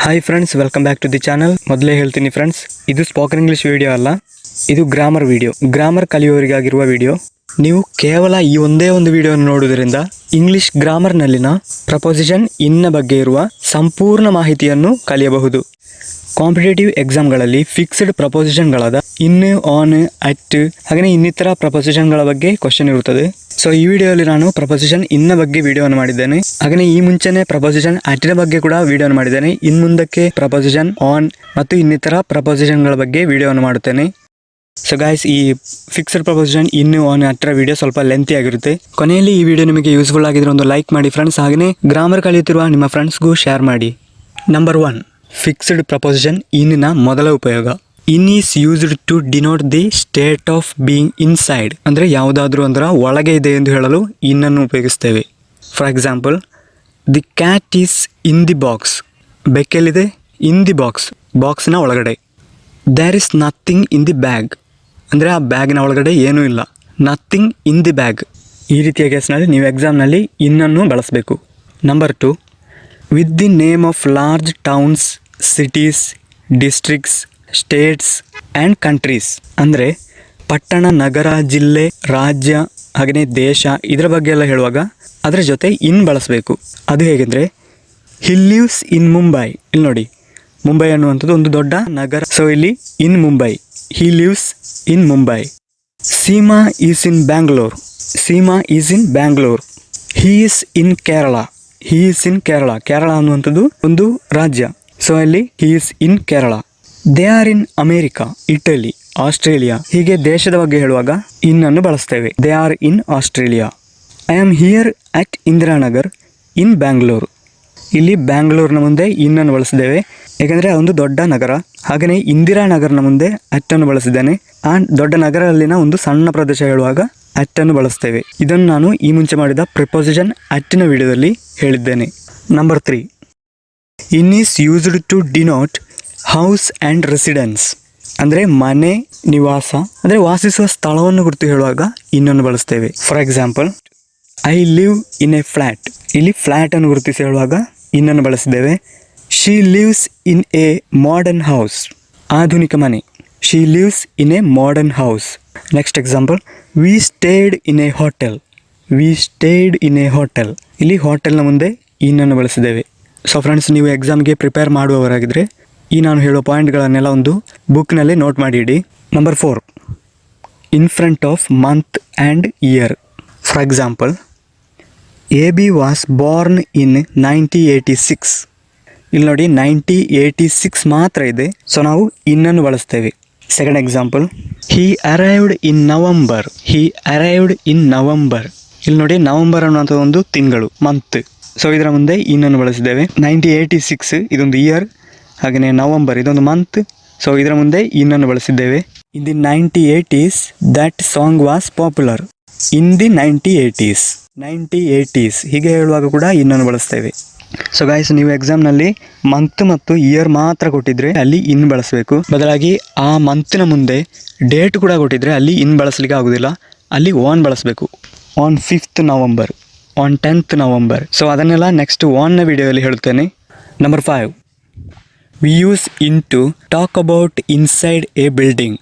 Hi friends, welcome back to the channel. ಮೊದಲೇ ಹೇಳ್ತೀನಿ friends, ಇದು ಸ್ಪೋಕನ್ ಇಂಗ್ಲಿಷ್ ವಿಡಿಯೋ ಅಲ್ಲ, ಇದು ಗ್ರಾಮರ್ ವಿಡಿಯೋ. ಗ್ರಾಮರ್ ಕಲಿಯೋರಿಗಾಗಿರುವ ವಿಡಿಯೋ. ನೀವು ಕೇವಲ ಈ ಒಂದೇ ಒಂದು ವಿಡಿಯೋವನ್ನು ನೋಡುವುದರಿಂದ ಇಂಗ್ಲಿಷ್ ಗ್ರಾಮರ್ನಲ್ಲಿನ ಪ್ರಪೋಸಿಷನ್ ಇನ್ನ ಬಗ್ಗೆ ಇರುವ ಸಂಪೂರ್ಣ ಮಾಹಿತಿಯನ್ನು ಕಲಿಯಬಹುದು. ಕಾಂಪಿಟೇಟಿವ್ ಎಕ್ಸಾಮ್ಗಳಲ್ಲಿ ಫಿಕ್ಸ್ಡ್ ಪ್ರಪೋಸಿಷನ್ಗಳಾದ ಇನ್, ಆನ್, ಅಟ್ ಹಾಗೆ ಇನ್ನಿತರ ಪ್ರಪೋಸಿಷನ್ಗಳ ಬಗ್ಗೆ ಕ್ವಶನ್ ಇರುತ್ತದೆ. ಸೊ ಈ ವಿಡಿಯೋಲಿ ನಾನು ಪ್ರಪೋಸಿಷನ್ ಇನ್ನ ಬಗ್ಗೆ ವಿಡಿಯೋವನ್ನು ಮಾಡಿದ್ದೇನೆ. ಹಾಗೆ ಈ ಮುಂಚೆನೆ ಪ್ರಪೋಸಿಷನ್ ಅಟಿನ ಬಗ್ಗೆ ಕೂಡ ವಿಡಿಯೋವನ್ನು ಮಾಡಿದ್ದೇನೆ. ಇನ್ನು ಮುಂದಕ್ಕೆ ಪ್ರಪೋಸಿಷನ್ ಆನ್ ಮತ್ತು ಇನ್ನಿತರ ಪ್ರಪೋಸಿಷನ್ಗಳ ಬಗ್ಗೆ ವಿಡಿಯೋವನ್ನು ಮಾಡುತ್ತೇನೆ. ಸೊ ಗೈಸ್, ಈ ಫಿಕ್ಸ್ಡ್ ಪ್ರಪೋಸಿಷನ್ ಇನ್, ಆನ್, ಅಟ್ರ ವಿಡಿಯೋ ಸ್ವಲ್ಪ ಲೆಂತಿ ಆಗಿರುತ್ತೆ. ಕೊನೆಯಲ್ಲಿ ಈ ವಿಡಿಯೋ ನಿಮಗೆ ಯೂಸ್ಫುಲ್ ಆಗಿದ್ರೆ ಒಂದು ಲೈಕ್ ಮಾಡಿ ಫ್ರೆಂಡ್ಸ್. ಹಾಗೆ ಗ್ರಾಮರ್ ಕಲಿಯುತ್ತಿರುವ ನಿಮ್ಮ ಫ್ರೆಂಡ್ಸ್ಗೂ ಶೇರ್ ಮಾಡಿ. ನಂಬರ್ 1, ಫಿಕ್ಸ್ಡ್ ಪ್ರಪೋಸಿಷನ್ ಇನ್ನ ಮೊದಲ ಉಪಯೋಗ. In is used to denote the state of being inside. ಅಂದರೆ ಯಾವುದಾದ್ರೂ ಒಂದರ ಒಳಗೆ ಇದೆ ಎಂದು ಹೇಳಲು ಇನ್ನನ್ನು ಉಪಯೋಗಿಸ್ತೇವೆ. For example, the cat is in the box. ಬೆಕ್ಕೆಲ್ಲಿದೆ? ಇನ್ ದಿ ಬಾಕ್ಸ್, ಬಾಕ್ಸ್ನ ಒಳಗಡೆ. There is nothing in the bag. ಅಂದರೆ ಆ ಬ್ಯಾಗ್ನ ಒಳಗಡೆ ಏನೂ ಇಲ್ಲ. Nothing in the bag. ಈ ರೀತಿಯ ಕೇಸ್ನಲ್ಲಿ ನೀವು ಎಕ್ಸಾಮ್ನಲ್ಲಿ ಇನ್ನನ್ನು ಬಳಸಬೇಕು. Number 2, with the name of large towns, cities, districts, States and countries. ಅಂದರೆ ಪಟ್ಟಣ, ನಗರ, ಜಿಲ್ಲೆ, ರಾಜ್ಯ ಹಾಗೆಯೇ ದೇಶ ಇದರ ಬಗ್ಗೆ ಎಲ್ಲ ಹೇಳುವಾಗ ಅದರ ಜೊತೆ ಇನ್ ಬಳಸಬೇಕು. ಅದು ಹೇಗೆಂದರೆ, ಹಿ ಲಿವ್ಸ್ ಇನ್ ಮುಂಬೈ. ಇಲ್ಲಿ ನೋಡಿ, ಮುಂಬೈ ಅನ್ನುವಂಥದ್ದು ಒಂದು ದೊಡ್ಡ ನಗರ. ಸೊ ಇಲ್ಲಿ in Mumbai, he lives in Mumbai. Seema is in Bangalore. Seema is in Bangalore. He is in Kerala. He is in Kerala. Kerala ಅನ್ನುವಂಥದ್ದು ಒಂದು ರಾಜ್ಯ. ಸೊ ಅಲ್ಲಿ he is in Kerala. They are in America, Italy, Australia. ಹೀಗೆ ದೇಶದ ಬಗ್ಗೆ ಹೇಳುವಾಗ ಇನ್ನನ್ನು ಬಳಸ್ತೇವೆ. They are in Australia. I am here at Indiranagar in Bangalore. ಇಲ್ಲಿ ಬ್ಯಾಂಗ್ಳೂರ್ನ ಮುಂದೆ ಇನ್ನನ್ನು ಬಳಸಿದ್ದೇವೆ, ಏಕೆಂದರೆ ಅದೊಂದು ದೊಡ್ಡ ನಗರ. ಹಾಗೆಯೇ ಇಂದಿರಾನಗರ್ನ ಮುಂದೆ ಅಟ್ಟನ್ನು ಬಳಸಿದ್ದೇನೆ. ಆ ದೊಡ್ಡ ನಗರದಲ್ಲಿನ ಒಂದು ಸಣ್ಣ ಪ್ರದೇಶ ಹೇಳುವಾಗ ಅಟ್ಟನ್ನು ಬಳಸ್ತೇವೆ. ಇದನ್ನು ನಾನು ಈ ಮುಂಚೆ ಮಾಡಿದ ಪ್ರಿಪೋಸಿಷನ್ ಅಟ್ಟಿನ ವಿಡಿಯೋದಲ್ಲಿ ಹೇಳಿದ್ದೇನೆ. Number 3, in is used to denote house and residence. ಅಂದರೆ ಮನೆ, ನಿವಾಸ ಅಂದರೆ ವಾಸಿಸುವ ಸ್ಥಳವನ್ನು ಕುರಿತು ಹೇಳುವಾಗ ಇನ್ನನ್ನು ಬಳಸ್ತೇವೆ. For example, I live in a flat. ಇಲ್ಲಿ ಫ್ಲ್ಯಾಟನ್ನು ಗುರುತಿಸಿ ಹೇಳುವಾಗ ಇನ್ನನ್ನು ಬಳಸಿದ್ದೇವೆ. She lives in a modern house. ಆಧುನಿಕ ಮನೆ. She lives in a modern house. Next example, we stayed in a hotel. We stayed in a hotel. ಇಲ್ಲಿ ಹೋಟೆಲ್ನ ಮುಂದೆ ಇನ್ನನ್ನು ಬಳಸಿದ್ದೇವೆ. ಸೊ ಫ್ರೆಂಡ್ಸ್, ನೀವು ಎಕ್ಸಾಮ್ಗೆ ಪ್ರಿಪೇರ್ ಮಾಡುವವರಾಗಿದ್ದರೆ ಈ ನಾನು ಹೇಳೋ ಪಾಯಿಂಟ್ಗಳನ್ನೆಲ್ಲ ಒಂದು ಬುಕ್ನಲ್ಲಿ ನೋಟ್ ಮಾಡಿ ಇಡಿ. Number 4, in front of month and year. For example, A B was born in 1986. ಇಲ್ಲಿ ನೋಡಿ 1986 ಮಾತ್ರ ಇದೆ. ಸೊ ನಾವು ಇನ್ನನ್ನು ಬಳಸ್ತೇವೆ. ಸೆಕೆಂಡ್ ಎಕ್ಸಾಂಪಲ್, ಹಿ ಅರೈವ್ಡ್ ಇನ್ ನವಂಬರ್. ಹಿ ಅರೈವ್ಡ್ ಇನ್ ನವಂಬರ್. ಇಲ್ಲಿ ನೋಡಿ, ನವಂಬರ್ ಅನ್ನುವಂಥ ಒಂದು ತಿಂಗಳು, ಮಂತ್. ಸೊ ಇದರ ಮುಂದೆ ಇನ್ನನ್ನು ಬಳಸಿದ್ದೇವೆ. 1986 ಇದೊಂದು ಇಯರ್, ಹಾಗೆಯೇ ನವಂಬರ್ ಇದೊಂದು ಮಂತ್. ಸೊ ಇದರ ಮುಂದೆ ಇನ್ನನ್ನು ಬಳಸಿದ್ದೇವೆ. In the 1980s that song was popular. In the 1980s, 1980s ಹೀಗೆ ಹೇಳುವಾಗ ಕೂಡ ಇನ್ನನ್ನು ಬಳಸ್ತೇವೆ. ಸೊ ಗೈಸ್, ನೀವು ಎಕ್ಸಾಮ್ನಲ್ಲಿ ಮಂತ್ ಮತ್ತು ಇಯರ್ ಮಾತ್ರ ಕೊಟ್ಟಿದ್ರೆ ಅಲ್ಲಿ ಇನ್ ಬಳಸಬೇಕು. ಬದಲಾಗಿ ಆ ಮಂತ್ನ ಮುಂದೆ ಡೇಟ್ ಕೂಡ ಕೊಟ್ಟಿದ್ರೆ ಅಲ್ಲಿ ಇನ್ ಬಳಸಲಿಕ್ಕೆ ಆಗೋದಿಲ್ಲ. ಅಲ್ಲಿ ಆನ್ ಬಳಸಬೇಕು. On 5th November, on 10th November. So ಅದನ್ನೆಲ್ಲ ನೆಕ್ಸ್ಟ್ ಆನ್ನ ವಿಡಿಯೋದಲ್ಲಿ ಹೇಳುತ್ತೇನೆ. Number 5, we use in to talk about inside a building.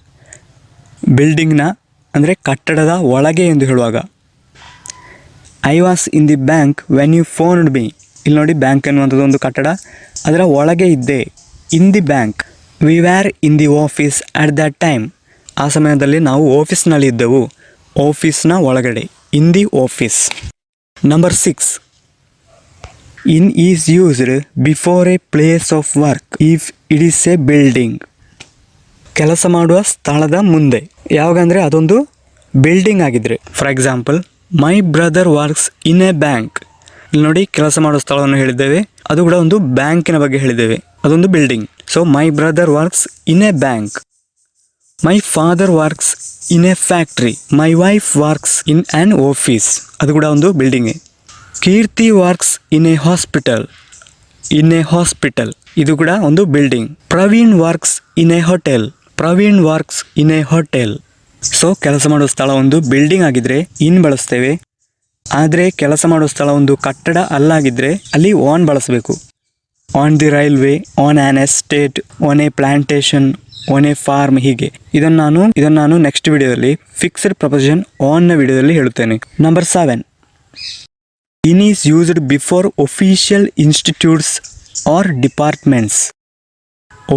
ಬಿಲ್ಡಿಂಗ್ನ ಅಂದರೆ ಕಟ್ಟಡದ ಒಳಗೆ ಎಂದು ಹೇಳುವಾಗ, I was in the bank when you phoned me. ಇಲ್ಲಿ ನೋಡಿ, ಬ್ಯಾಂಕ್ ಎನ್ನುವಂಥದ್ದು ಒಂದು ಕಟ್ಟಡ, ಅದರ ಒಳಗೆ ಇದ್ದೆ. In the bank. We were in the office at that time. ಆ ಸಮಯದಲ್ಲಿ ನಾವು ಆಫೀಸ್ನಲ್ಲಿ ಇದ್ದೆವು. ಆಫೀಸ್ನ ಒಳಗಡೆ, ಇನ್ the office. Number 6, in is used before A place of work if it is A building. ಕೆಲಸ ಮಾಡುವ ಸ್ಥಳದ ಮುಂದೆ. ಯಾವಾಗಂದರೆ ಅದೊಂದು ಬಿಲ್ಡಿಂಗ್ ಆಗಿದ್ದರೆ. For example, my brother works in a bank. ಇಲ್ಲಿ ನೋಡಿ, ಕೆಲಸ ಮಾಡುವ ಸ್ಥಳವನ್ನು ಹೇಳಿದ್ದೇವೆ. ಅದು ಕೂಡ ಒಂದು ಬ್ಯಾಂಕಿನ ಬಗ್ಗೆ ಹೇಳಿದ್ದೇವೆ. ಅದೊಂದು building. So my brother works in a bank. My father works in a factory. My wife works in an office. ಅದು ಕೂಡ ಒಂದು ಬಿಲ್ಡಿಂಗೇ. Keerthi works in a hospital. In a hospital ಇದು ಕೂಡ ಒಂದು building. Praveen works in a hotel. Praveen works in a hotel. So ಕೆಲಸ ಮಾಡುವ ಸ್ಥಳ ಒಂದು ಬಿಲ್ಡಿಂಗ್ ಆಗಿದ್ರೆ ಇನ್ ಬಳಸ್ತೇವೆ. ಆದರೆ ಕೆಲಸ ಮಾಡುವ ಸ್ಥಳ ಒಂದು ಕಟ್ಟಡ ಅಲ್ಲಾಗಿದ್ದರೆ ಅಲ್ಲಿ ಆನ್ ಬಳಸಬೇಕು. On the railway, on an estate, on a plantation, on a farm. ಹೀಗೆ ಇದನ್ನು ನಾನು ನೆಕ್ಸ್ಟ್ ವಿಡಿಯೋದಲ್ಲಿ ಫಿಕ್ಸ್ಡ್ ಪ್ರಪೋಸಿಷನ್ ಆನ್ ನ ವಿಡಿಯೋದಲ್ಲಿ ಹೇಳುತ್ತೇನೆ. Number 7, in is used before official institutes or departments.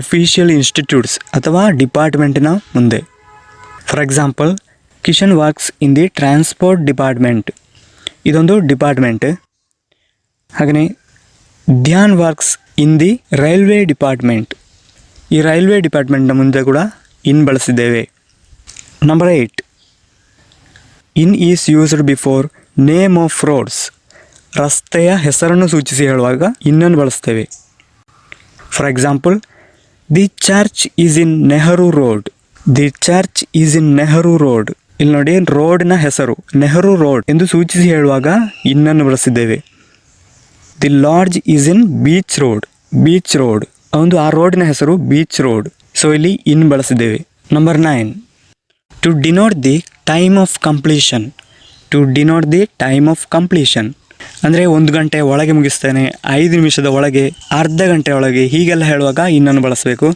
Official institutes ಅಥವಾ ಡಿಪಾರ್ಟ್ಮೆಂಟಿನ ಮುಂದೆ. For example, Kishan works in the transport department. ಇದೊಂದು ಡಿಪಾರ್ಟ್ಮೆಂಟ್. ಹಾಗೆಯೇ Dhyan works in the railway department. ಈ ರೈಲ್ವೆ ಡಿಪಾರ್ಟ್ಮೆಂಟ್ನ ಮುಂದೆ ಕೂಡ ಇನ್ ಬಳಸಿದ್ದೇವೆ. Number 8, in is used before name of roads. ರಸ್ತೆಯ ಹೆಸರನ್ನು ಸೂಚಿಸಿ ಹೇಳುವಾಗ ಇನ್ನನ್ನು ಬಳಸ್ತೇವೆ. For example, the church is in Nehru road. The church is in Nehru road. ಇಲ್ಲಿ ನೋಡಿ, ರೋಡ್ನ ಹೆಸರು ನೆಹರು ರೋಡ್ ಎಂದು ಸೂಚಿಸಿ ಹೇಳುವಾಗ ಇನ್ನನ್ನು ಬಳಸಿದ್ದೇವೆ. The lodge is in beach road. Beach road ಒಂದು ಆ ರೋಡ್ನ ಹೆಸರು ಬೀಚ್ ರೋಡ್. ಸೊ ಇಲ್ಲಿ ಇನ್ ಬಳಸಿದ್ದೇವೆ. Number 9, to denote the time of completion. To denote the time of completion ಅಂದರೆ 1 ಗಂಟೆ ಒಳಗೆ ಮುಗಿಸ್ತೇನೆ, 5 ನಿಮಿಷದ ಒಳಗೆ, ಅರ್ಧ ಗಂಟೆ ಒಳಗೆ, ಹೀಗೆಲ್ಲ ಹೇಳುವಾಗ ಇನ್ನನ್ನು ಬಳಸಬೇಕು.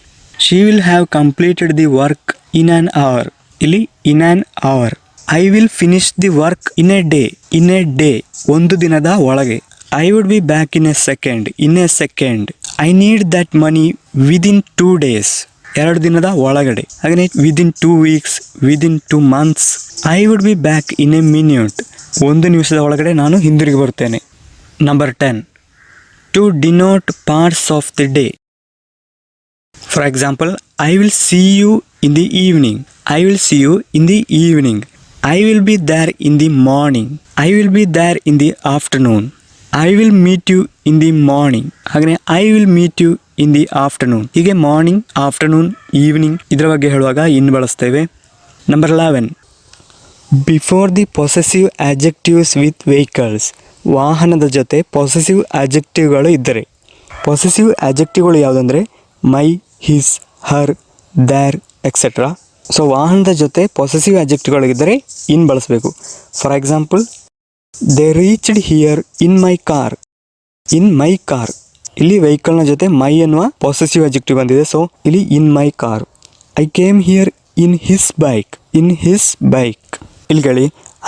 She will have completed the work in an hour. ಇಲ್ಲಿ in an hour. I will finish the work in a day. In a day ಒಂದು ದಿನದ ಒಳಗೆ. I would be back in a second. In a second. I need that money within 2 days. 2 ದಿನದ ಒಳಗಡೆ. ಹಾಗೆಯೇ within 2 weeks, within 2 months. I would be back in a minute. 1 ನಿಮಿಷದ ಒಳಗಡೆ ನಾನು ಹಿಂದಿರುಗಿ ಬರುತ್ತೇನೆ. Number 10, to denote parts of the day. For example, I will see you in the evening. I will see you in the evening. I will be there in the morning. I will be there in the afternoon. I will meet you in the morning. ಹಾಗೆಯೇ I will meet you in the afternoon. ಹೀಗೆ morning, afternoon, evening ಇದರ ಬಗ್ಗೆ ಹೇಳುವಾಗ in ಬಳಸ್ತೇವೆ. Number 11, before the possessive objectives with vehicles. ವಾಹನದ ಜೊತೆ possessive ಆಬ್ಜೆಕ್ಟಿವ್ಗಳು ಇದ್ದರೆ. ಪೊಸೆಸಿವ್ ಆಬ್ಜೆಕ್ಟಿವ್ಗಳು ಯಾವುದಂದರೆ my, his, her, their etcetera. So ವಾಹನದ ಜೊತೆ ಪೊಸೆಸಿವ್ ಆಬ್ಜೆಕ್ಟಿವ್ಗಳಿದ್ದರೆ ಇನ್ ಬಳಸಬೇಕು. For example, they reached here in my car. In my car. ಇಲ್ಲಿ ವೆಹಿಕಲ್ನ ಜೊತೆ ಮೈ ಎನ್ನುವ ಪೊಸೆಸಿವ್ ಆಬ್ಜೆಕ್ಟಿವ್ ಬಂದಿದೆ. ಸೊ ಇಲ್ಲಿ in my car. I came here in his bike. In his bike. ಇಲ್ಲಿ ಕೇಳಿ,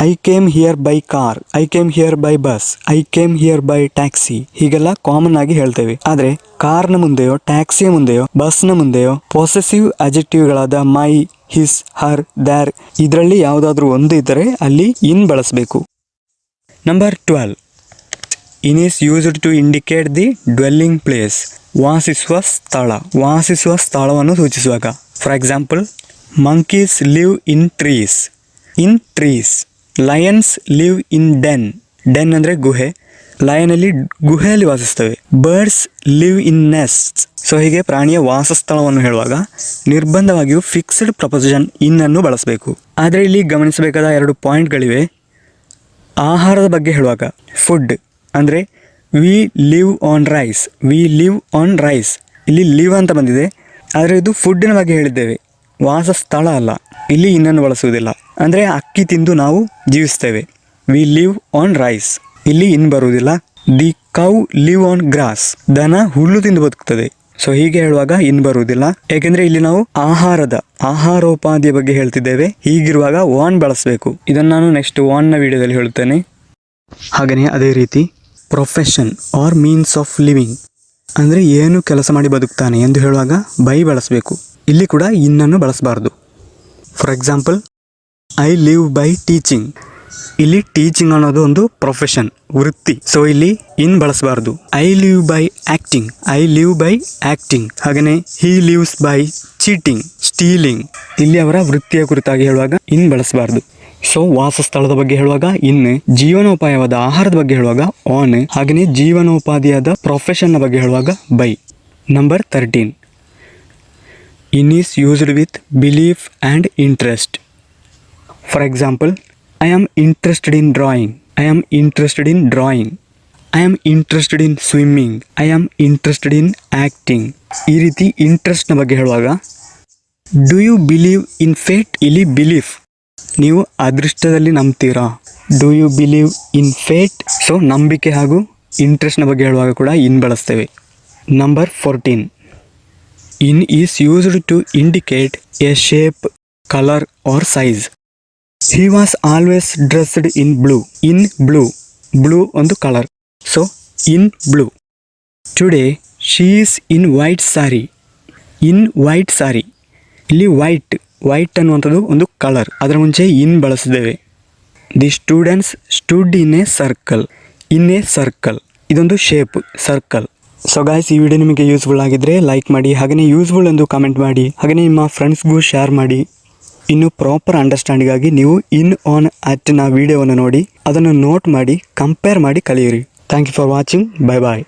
I came here by car. I came here by bus. I came here by taxi. ಹೀಗೆಲ್ಲ common ಆಗಿ ಹೇಳ್ತೇವೆ. ಆದರೆ ಕಾರ್ನ ಮುಂದೆಯೋ, ಟ್ಯಾಕ್ಸಿಯ ಮುಂದೆಯೋ, ಬಸ್ನ ಮುಂದೆಯೋ ಪೊಸೆಸಿವ್ ಆಬ್ಜೆಕ್ಟಿವ್ಗಳಾದ ಮೈ, ಹಿಸ್, ಹರ್, ದ್ಯಾರ್ ಇದರಲ್ಲಿ ಯಾವುದಾದ್ರೂ ಒಂದು ಇದ್ದರೆ ಅಲ್ಲಿ ಇನ್ ಬಳಸಬೇಕು. Number 12, in is used to indicate the dwelling place. ವಾಸಿಸುವ ಸ್ಥಳ. ವಾಸಿಸುವ ಸ್ಥಳವನ್ನು ಸೂಚಿಸುವಾಗ. For example, monkeys live in trees. In trees. Lions live in den. Den ಅಂದರೆ ಗುಹೆ. ಲಯನಲ್ಲಿ ಗುಹೆಯಲ್ಲಿ ವಾಸಿಸ್ತವೆ. Birds live in nests. So ಹೀಗೆ ಪ್ರಾಣಿಯ ವಾಸಸ್ಥಳವನ್ನು ಹೇಳುವಾಗ ನಿರ್ಬಂಧವಾಗಿಯೂ ಫಿಕ್ಸ್ಡ್ ಪ್ರಪೋಸಿಷನ್ ಇನ್ ಅನ್ನು ಬಳಸಬೇಕು. ಆದರೆ ಇಲ್ಲಿ ಗಮನಿಸಬೇಕಾದ 2 ಪಾಯಿಂಟ್ಗಳಿವೆ. ಆಹಾರದ ಬಗ್ಗೆ ಹೇಳುವಾಗ ಫುಡ್ ಅಂದರೆ we live on rice. We live on rice. ಇಲ್ಲಿ ಲಿವ್ ಅಂತ ಬಂದಿದೆ, ಆದರೆ ಇದು ಫುಡ್ಡಿನ ಬಗ್ಗೆ ಹೇಳಿದ್ದೇವೆ, ವಾಸಸ್ಥಳ ಅಲ್ಲ. ಇಲ್ಲಿ ಇನ್ನನ್ನು ಬಳಸುವುದಿಲ್ಲ. ಅಂದರೆ ಅಕ್ಕಿ ತಿಂದು ನಾವು ಜೀವಿಸ್ತೇವೆ. We live on rice. ಇಲ್ಲಿ ಇನ್ ಬರುವುದಿಲ್ಲ. The cow live on grass. ದನ ಹುಲ್ಲು ತಿಂದು ಬದುಕ್ತದೆ. ಸೊ ಹೀಗೆ ಹೇಳುವಾಗ ಇನ್ ಬರುವುದಿಲ್ಲ. ಏಕೆಂದರೆ ಇಲ್ಲಿ ನಾವು ಆಹಾರೋಪಾದಿಯ ಬಗ್ಗೆ ಹೇಳ್ತಿದ್ದೇವೆ. ಹೀಗಿರುವಾಗ ವಾನ್ ಬಳಸಬೇಕು. ಇದನ್ನು ನಾನು ನೆಕ್ಸ್ಟ್ ವಾನ್ನ ವಿಡಿಯೋದಲ್ಲಿ ಹೇಳುತ್ತೇನೆ. ಹಾಗೆಯೇ ಅದೇ ರೀತಿ profession or means of living ಅಂದರೆ ಏನು ಕೆಲಸ ಮಾಡಿ ಬದುಕ್ತಾನೆ ಎಂದು ಹೇಳುವಾಗ ಬೈ ಬಳಸಬೇಕು. ಇಲ್ಲಿ ಕೂಡ ಇನ್ನನ್ನು ಬಳಸಬಾರ್ದು. For example, I live by teaching. ಇಲ್ಲಿ ಟೀಚಿಂಗ್ ಅನ್ನೋದು ಒಂದು ಪ್ರೊಫೆಷನ್, ವೃತ್ತಿ. ಸೊ ಇಲ್ಲಿ ಇನ್ ಬಳಸಬಾರ್ದು. I live by acting. I live by acting. ಹಾಗೆಯೇ he lives by cheating, stealing. ಇಲ್ಲಿ ಅವರ ವೃತ್ತಿಯ ಕುರಿತಾಗಿ ಹೇಳುವಾಗ ಇನ್ ಬಳಸಬಾರ್ದು. ಸೊ ವಾಸಸ್ಥಳದ ಬಗ್ಗೆ ಹೇಳುವಾಗ ಇನ್, ಜೀವನೋಪಾಯವಾದ ಆಹಾರದ ಬಗ್ಗೆ ಹೇಳುವಾಗ ಆನ್, ಹಾಗೆಯೇ ಜೀವನೋಪಾದಿಯಾದ ಪ್ರೊಫೆಷನ್ನ ಬಗ್ಗೆ ಹೇಳುವಾಗ by. Number 13, in is used with belief and interest. For example, I am interested in drawing. I am interested in drawing. I am interested in swimming. I am interested in acting. ಈ ರೀತಿ ಇಂಟ್ರೆಸ್ಟ್ನ ಬಗ್ಗೆ ಹೇಳುವಾಗ do you believe in fate. ಇಲ್ಲಿ belief, ನೀವು ಅದೃಷ್ಟದಲ್ಲಿ ನಂಬ್ತೀರಾ. Do you believe in fate. So ನಂಬಿಕೆ ಹಾಗೂ ಇಂಟ್ರೆಸ್ಟ್ನ ಬಗ್ಗೆ ಹೇಳುವಾಗ ಕೂಡ ಇನ್ ಬಳಸ್ತೇವೆ. Number 14. In is used to indicate a shape, color or size. He was always dressed in blue. In blue. Blue ಒಂದು color. So, in blue. Today, she is in white saree. In white saree. ಇಲ್ಲಿ white ಅನ್ನುವಂಥದ್ದು ಒಂದು colour. ಅದರ ಮುಂಚೆ ಇನ್ ಬಳಸಿದ್ದೇವೆ. The students stood in a circle. In a circle. ಇದೊಂದು shape circle. So guys, ಈ video ನಿಮಗೆ ಯೂಸ್ಫುಲ್ ಆಗಿದ್ರೆ ಲೈಕ್ ಮಾಡಿ, ಹಾಗೆಯೇ ಯೂಸ್ಫುಲ್ ಎಂದು ಕಮೆಂಟ್ ಮಾಡಿ, ಹಾಗೆಯೇ ನಿಮ್ಮ ಫ್ರೆಂಡ್ಸ್ಗೂ ಶೇರ್ ಮಾಡಿ. ಇನ್ನು ಪ್ರಾಪರ್ ಅಂಡರ್ಸ್ಟ್ಯಾಂಡಿಂಗ್ ಆಗಿ ನೀವು ಇನ್ ಆನ್ ಅಟ್ ನ ವಿಡಿಯೋವನ್ನು ನೋಡಿ, ಅದನ್ನು ನೋಟ್ ಮಾಡಿ ಕಂಪೇರ್ ಮಾಡಿ ಕಲಿಯಿರಿ. Thank you for watching. Bye bye.